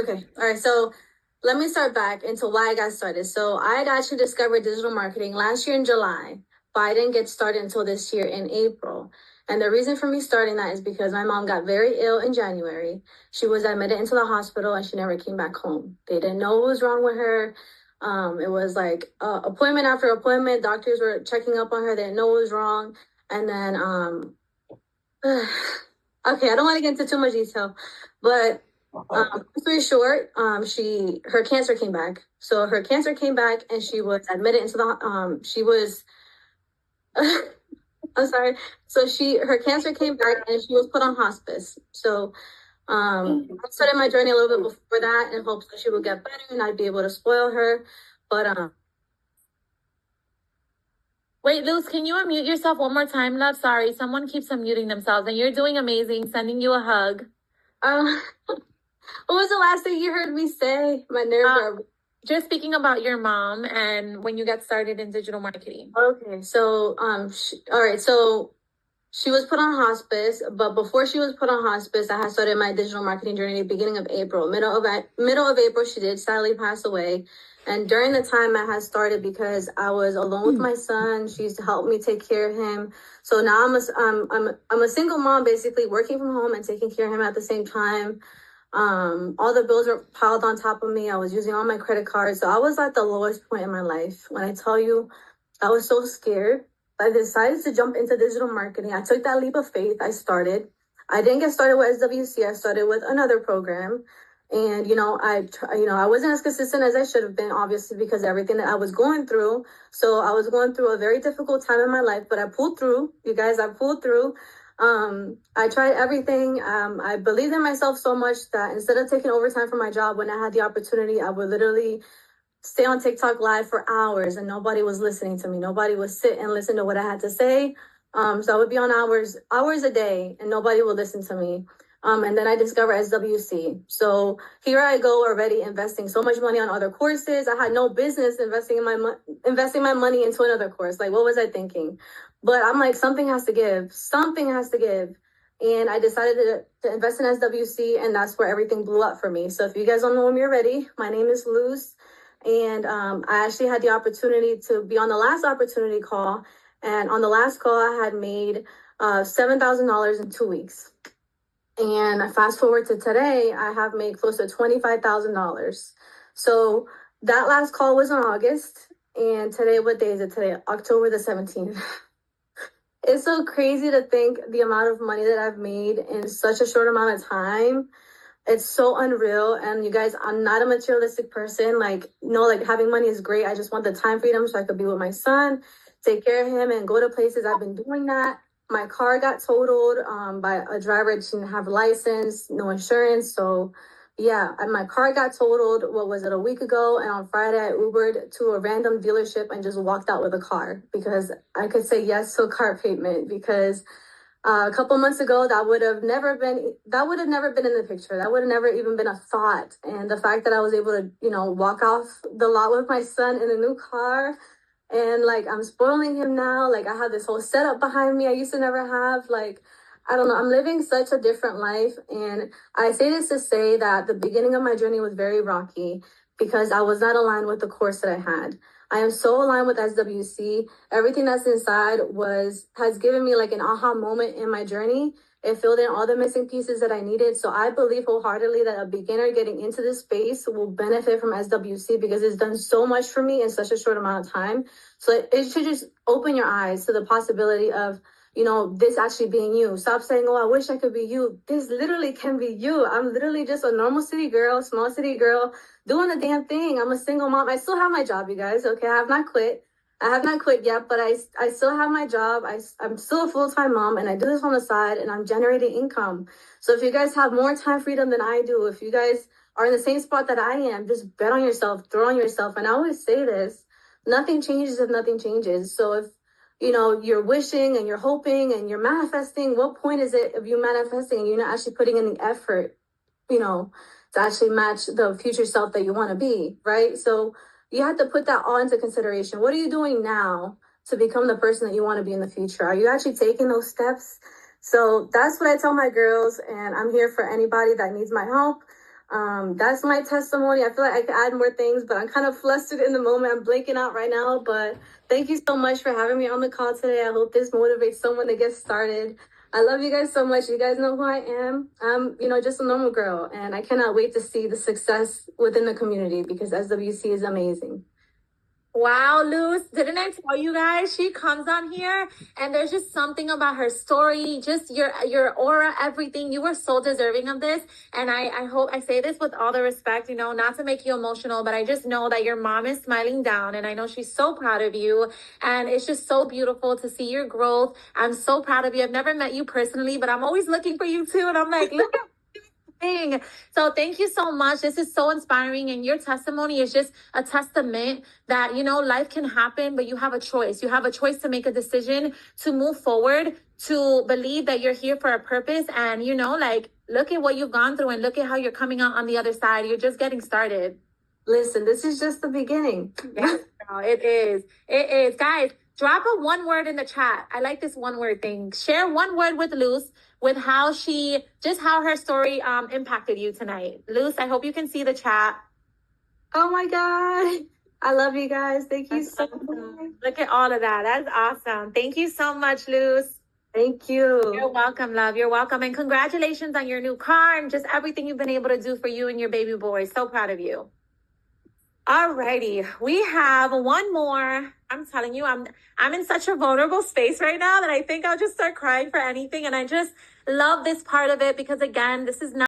Okay. All right. So let me start back into why I got started. So I had actually discovered digital marketing last year in July, but I didn't get started until this year in April. And the reason for me starting that is because my mom got very ill in January. She was admitted into the hospital and she never came back home. They didn't know what was wrong with her. It was like appointment after appointment. Doctors were checking up on her. They didn't know what was wrong. And then, okay, I don't want to get into too much detail, but long story short, her cancer came back. So her cancer came back, and she was admitted into the she was I'm sorry. So her cancer came back, and she was put on hospice. So I started my journey a little bit before that in hopes that she would get better and I'd be able to spoil her. But Wait, Luz, can you unmute yourself one more time, love? Sorry, someone keeps unmuting themselves, and you're doing amazing. Sending you a hug. What was the last thing you heard me say? My nerves are. Just speaking about your mom and when you got started in digital marketing. Okay, so all right, so she was put on hospice, but before she was put on hospice, I had started my digital marketing journey beginning of April. Middle of April, she did sadly pass away. And during the time I had started because I was alone with my son. She used to help me take care of him. So now I'm a single mom, basically working from home and taking care of him at the same time. All the bills were piled on top of me. I was using all my credit cards. So I was at the lowest point in my life. When I tell you, I was so scared. I decided to jump into digital marketing. I took that leap of faith. I started. I didn't get started with SWC. I started with another program. And, I wasn't as consistent as I should have been, obviously, because of everything that I was going through. So I was going through a very difficult time in my life, but I pulled through. You guys, I pulled through. I tried everything. I believed in myself so much that instead of taking overtime for my job, when I had the opportunity, I would literally stay on TikTok live for hours and nobody was listening to me. Nobody would sit and listen to what I had to say. So I would be on hours a day and nobody would listen to me. And then I discovered SWC. So here I go already investing so much money on other courses. I had no business investing my money into another course. Like, what was I thinking? But I'm like, something has to give. Something has to give. And I decided to invest in SWC, and that's where everything blew up for me. So if you guys don't know me already, my name is Luz. And I actually had the opportunity to be on the last opportunity call. And on the last call, I had made $7,000 in 2 weeks. And fast forward to today, I have made close to $25,000. So that last call was in August. And today, what day is it today? October the 17th. It's so crazy to think the amount of money that I've made in such a short amount of time. It's so unreal. And you guys, I'm not a materialistic person. Like, no, like having money is great. I just want the time freedom so I could be with my son, take care of him, and go to places. I've been doing that. My car got totaled by a driver that didn't have a license, no insurance. So yeah, and my car got totaled, what was it, a week ago? And on Friday, I Ubered to a random dealership and just walked out with a car because I could say yes to a car payment because a couple months ago, that would have never been in the picture. That would have never even been a thought. And the fact that I was able to, walk off the lot with my son in a new car, and like I'm spoiling him now. Like I have this whole setup behind me I used to never have. Like I don't know. I'm living such a different life, and I say this to say that the beginning of my journey was very rocky because I was not aligned with the course that I had. I am so aligned with SWC. Everything that's inside has given me like an aha moment in my journey. It filled in all the missing pieces that I needed. So I believe wholeheartedly that a beginner getting into this space will benefit from SWC because it's done so much for me in such a short amount of time. So it should just open your eyes to the possibility of, this actually being you. Stop saying, oh, I wish I could be you. This literally can be you. I'm literally just a normal city girl, small city girl, doing the damn thing. I'm a single mom. I still have my job, you guys. Okay, I have not quit. I have not quit yet, but I still have my job. I'm still a full-time mom, and I do this on the side, and I'm generating income. So if you guys have more time freedom than I do, if you guys are in the same spot that I am, just bet on yourself, throw on yourself. And I always say this, nothing changes if nothing changes. So if you're wishing and you're hoping and you're manifesting, what point is it of you manifesting and you're not actually putting in the effort, to actually match the future self that you want to be, right? So you have to put that all into consideration. What are you doing now to become the person that you want to be in the future? Are you actually taking those steps? So that's what I tell my girls, and I'm here for anybody that needs my help. That's my testimony. I feel like I could add more things, but I'm kind of flustered in the moment. I'm blanking out right now, but thank you so much for having me on the call today. I hope this motivates someone to get started. I love you guys so much. You guys know who I am. I'm, just a normal girl, and I cannot wait to see the success within the community because SWC is amazing. Wow, Luz, didn't I tell you guys? She comes on here and there's just something about her story, just your aura, everything. You were so deserving of this. And I hope I say this with all the respect, not to make you emotional, but I just know that your mom is smiling down and I know she's so proud of you. And it's just so beautiful to see your growth. I'm so proud of you. I've never met you personally, but I'm always looking for you too. And I'm like, look at thing. So thank you so much. This is so inspiring. And your testimony is just a testament that, life can happen, but you have a choice. You have a choice to make a decision, to move forward, to believe that you're here for a purpose. And, look at what you've gone through and look at how you're coming out on the other side. You're just getting started. Listen, this is just the beginning. Yes, girl, it is. It is. Guys, drop a one word in the chat. I like this one word thing. Share one word with Luz with how her story impacted you tonight. Luz, I hope you can see the chat. Oh my God. I love you guys. Thank you so much. Look at all of that. That's awesome. Thank you so much, Luz. Thank you. You're welcome, love. You're welcome. And congratulations on your new car and just everything you've been able to do for you and your baby boy. So proud of you. Alrighty, we have one more. I'm telling you, I'm in such a vulnerable space right now that I think I'll just start crying for anything. And I just love this part of it because again, this is not